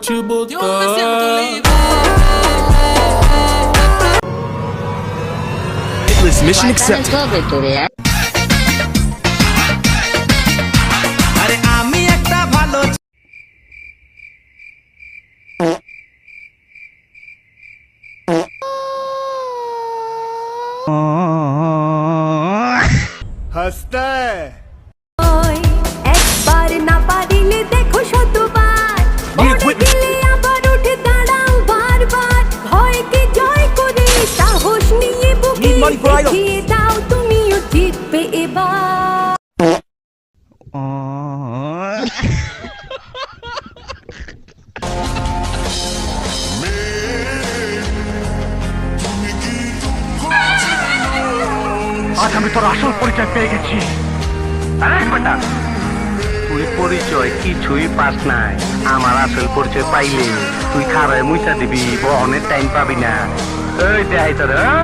te botar. Mission accepted. আরে আমি একটা ভালো হাসতে একবার না পারিলে দেখো শতবার পড়ে গেলে আবার উঠে দাঁড়াও বারবার ভয়কে জয় করে সাহস নিয়ে বুকে দেখিয়ে দাও তুমিও জিতবে এবার আজ আমি তোর আসল পরিচয় পেয়ে গেছি। তুই পরিচয় কিছুই পাস নাই। আমার আসল পরিচয় পাইলে তুই খারায় মুইসা দিবি, বহনের টাইম পাবি না। এই দেখাই তোর